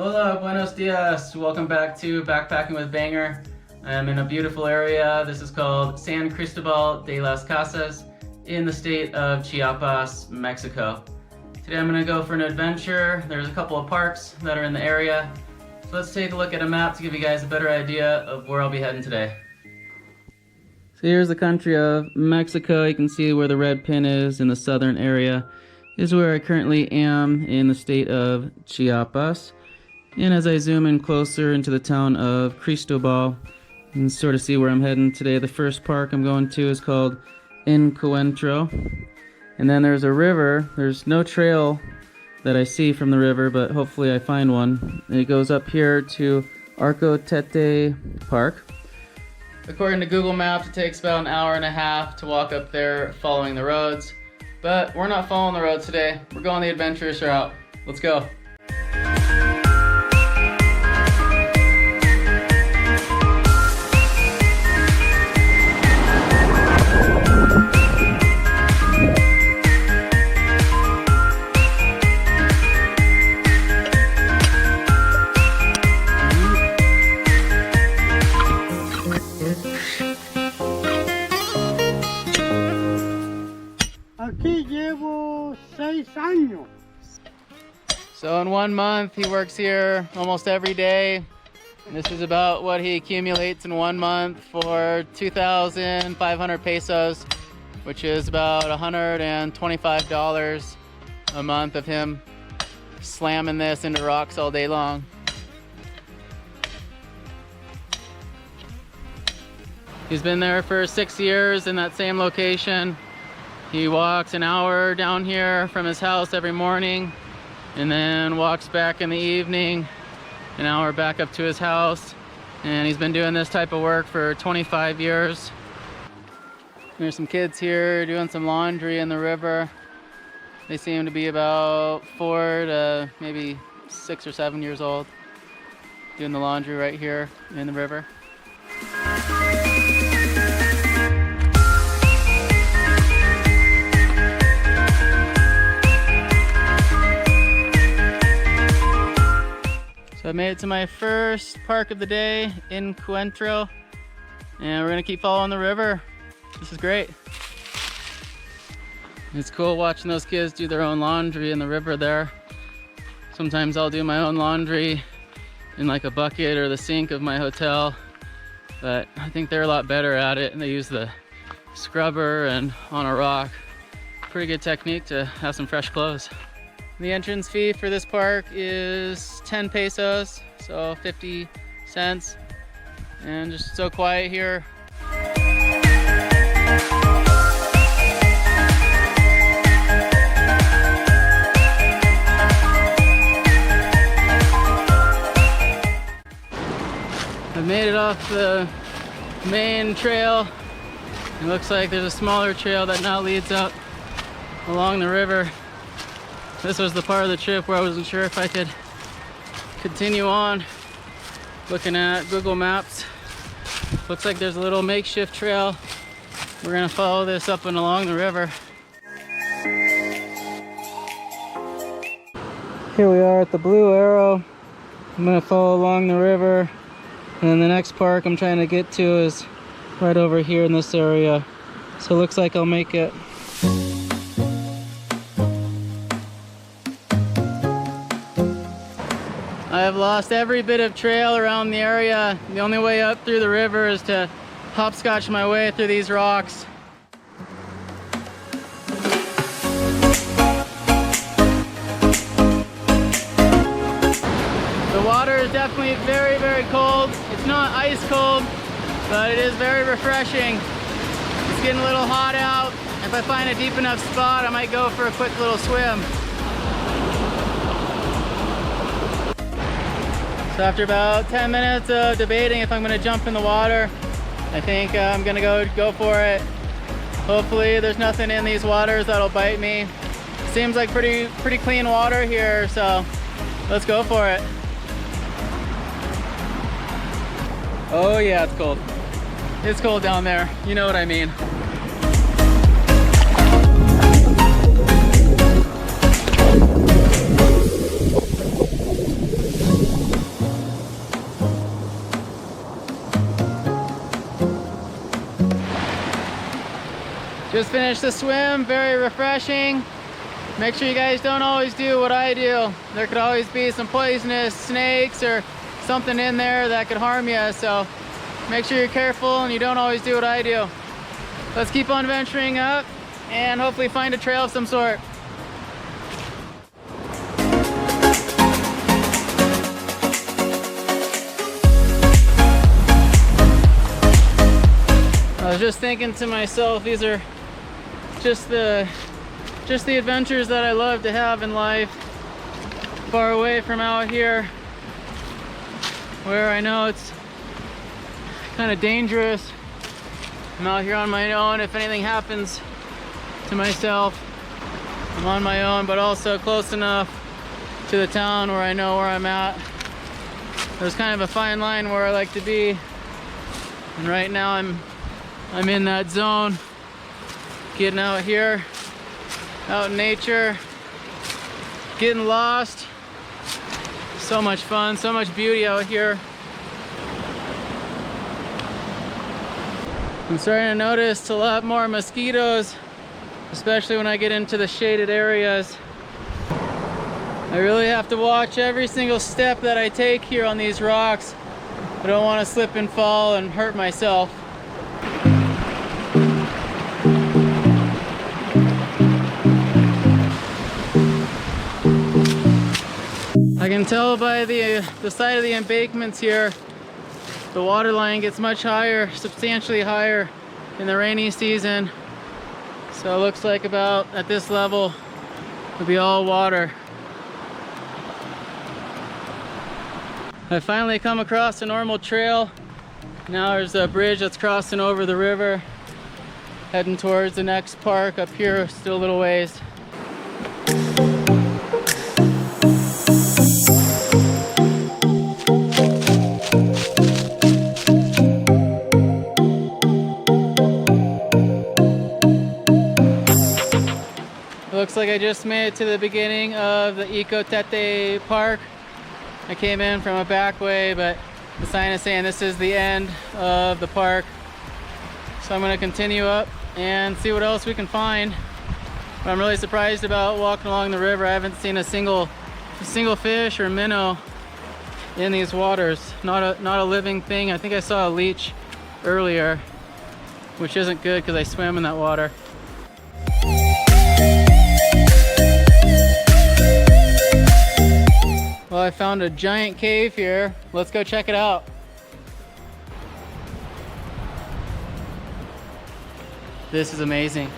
Hola, buenos dias. Welcome back to Backpacking with Banger. I'm in a beautiful area. This is called San Cristobal de las Casas in the state of Chiapas, Mexico. Today I'm going to go for an adventure. There's a couple of parks that are in the area. So let's take a look at a map to give you guys a better idea of where I'll be heading today. So here's the country of Mexico. You can see where the red pin is in the southern area is where I currently am in the state of Chiapas. And as I zoom in closer into the town of Cristobal, you can sort of see where I'm heading today. The first park I'm going to is called Encuentro. And then there's a river. There's no trail that I see from the river, but hopefully I find one. And it goes up here to Arco Tete Park. According to Google Maps, it takes about an hour and a half to walk up there following the roads. But we're not following the roads today. We're going the adventurous route. Let's go. Aquí llevo 6 años. So in 1 month, he works here almost every day. And this is about what he accumulates in 1 month for 2,500 pesos, which is about $125 a month of him slamming this into rocks all day long. He's been there for 6 years in that same location. He walks an hour down here from his house every morning and then walks back in the evening, an hour back up to his house. And he's been doing this type of work for 25 years. There's some kids here doing some laundry in the river. They seem to be about 4 to maybe 6 or 7 years old, doing the laundry right here in the river. So I made it to my first park of the day, Encuentro, and we're gonna keep following the river. This is great. It's cool watching those kids do their own laundry in the river there. Sometimes I'll do my own laundry in like a bucket or the sink of my hotel, but I think they're a lot better at it, and they use the scrubber and on a rock. Pretty good technique to have some fresh clothes. The entrance fee for this park is 10 pesos, so 50 cents, and just so quiet here. I've made it off the main trail. It looks like there's a smaller trail that now leads out along the river. This was the part of the trip where I wasn't sure if I could continue on. Looking at Google Maps, looks like there's a little makeshift trail. We're gonna follow this up and along the river. Here we are at the blue arrow. I'm gonna follow along the river, and then the next park I'm trying to get to is right over here in this area. So it looks like I'll make it. I have lost every bit of trail around the area. The only way up through the river is to hopscotch my way through these rocks. The water is definitely very, very cold. It's not ice cold, but it is very refreshing. It's getting a little hot out. If I find a deep enough spot, I might go for a quick little swim. So after about 10 minutes of debating if I'm going to jump in the water, I think I'm going to go for it. Hopefully there's nothing in these waters that'll bite me. Seems like pretty clean water here, so let's go for it. Oh yeah, it's cold. It's cold down there. You know what I mean. Just finished the swim, very refreshing. Make sure you guys don't always do what I do. There could always be some poisonous snakes or something in there that could harm you, so make sure you're careful and you don't always do what I do. Let's keep on venturing up and hopefully find a trail of some sort. I was just thinking to myself, these are just the adventures that I love to have in life, far away from out here where I know it's kind of dangerous. I'm out here on my own. If anything happens to myself, I'm on my own, but also close enough to the town where I know where I'm at. There's kind of a fine line where I like to be, and right now I'm in that zone, getting out here, out in nature, getting lost. So much fun, so much beauty out here. I'm starting to notice a lot more mosquitoes, especially when I get into the shaded areas. I really have to watch every single step that I take here on these rocks. I don't want to slip and fall and hurt myself. I can tell by the side of the embankments here, the water line gets much higher, substantially higher in the rainy season. So it looks like about at this level it'll be all water. I finally come across a normal trail. Now there's a bridge that's crossing over the river, heading towards the next park up here, still a little ways. Looks like I just made it to the beginning of the Ecotete Park. I came in from a back way, but the sign is saying this is the end of the park. So I'm going to continue up and see what else we can find. But I'm really surprised about walking along the river. I haven't seen a single fish or minnow in these waters. Not a living thing. I think I saw a leech earlier, which isn't good because I swam in that water. Well, I found a giant cave here. Let's go check it out. This is amazing.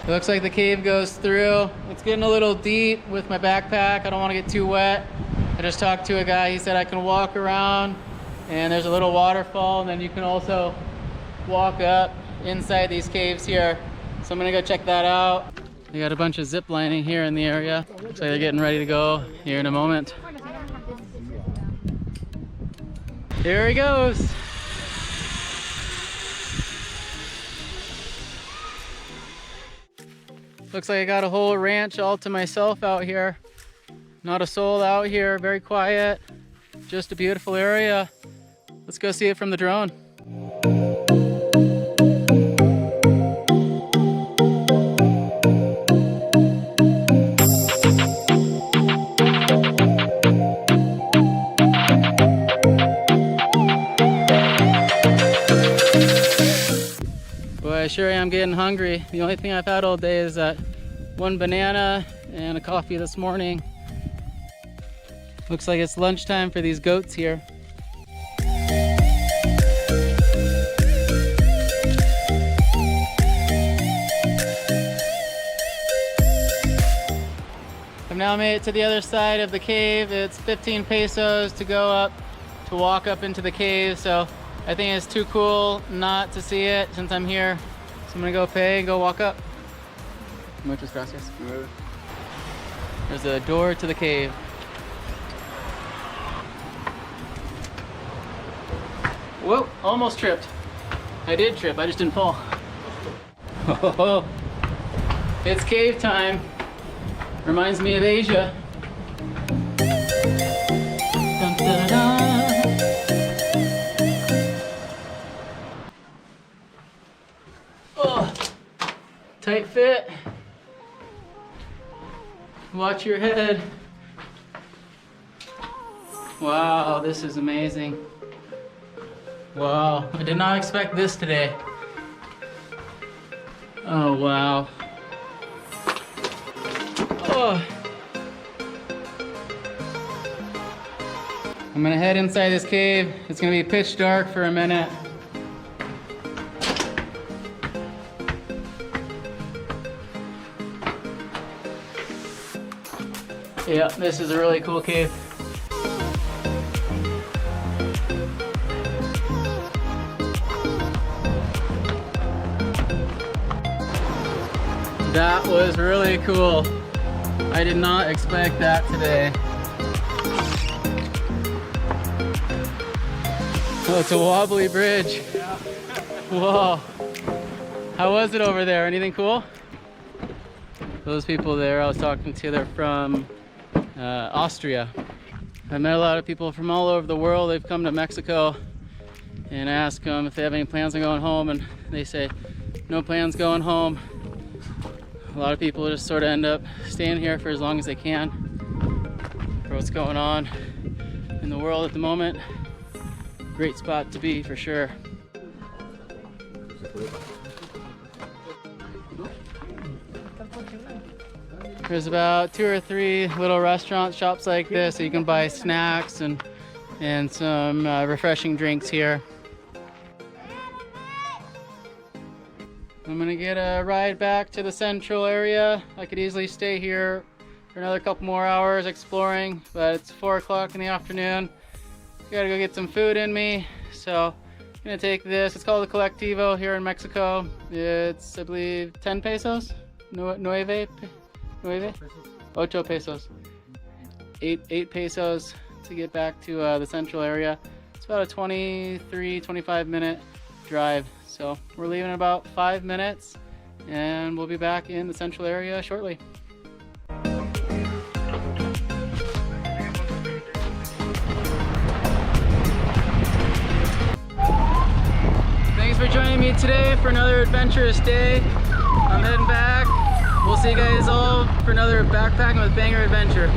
It looks like the cave goes through. It's getting a little deep with my backpack. I don't want to get too wet. I just talked to a guy. He said I can walk around and there's a little waterfall, and then you can also walk up inside these caves here. So I'm gonna go check that out. They got a bunch of zip lining here in the area. Looks like they're getting ready to go here in a moment. Here he goes. Looks like I got a whole ranch all to myself out here. Not a soul out here, very quiet. Just a beautiful area. Let's go see it from the drone. I sure am getting hungry. The only thing I've had all day is that one banana and a coffee this morning. Looks like it's lunchtime for these goats here. I've now made it to the other side of the cave. It's 15 pesos to go up, to walk up into the cave, so I think it's too cool not to see it since I'm here. So I'm gonna go pay and go walk up. Muchas gracias. There's a door to the cave. Whoa, almost tripped. I did trip, I just didn't fall. Oh, it's cave time. Reminds me of Asia. Dun, dun, dun. watch your head. Wow, this is amazing. Wow, I did not expect this today. Oh, wow. Oh. I'm gonna head inside this cave. It's gonna be pitch dark for a minute. Yeah, this is a really cool cave. That was really cool. I did not expect that today. Oh, it's a wobbly bridge. Whoa. How was it over there? Anything cool? Those people there I was talking to, they're from Austria. I met a lot of people from all over the world. They've come to Mexico, and I ask them if they have any plans on going home, and they say no plans going home. A lot of people just sort of end up staying here for as long as they can for what's going on in the world at the moment. Great spot to be for sure. There's about 2 or 3 little restaurant shops like this, so you can buy snacks and some refreshing drinks here. I'm gonna get a ride back to the central area. I could easily stay here for another couple more hours exploring, but it's 4 o'clock in the afternoon. Gotta go get some food in me, so I'm gonna take this. It's called a Colectivo here in Mexico. It's, I believe, 10 pesos? Nueve? Ocho pesos. 8 pesos to get back to the central area. It's about a 23-25 minute drive. So we're leaving in about 5 minutes, and we'll be back in the central area shortly. Thanks for joining me today for another adventurous day. I'm heading back. We'll see you guys all for another backpacking with Banger adventure.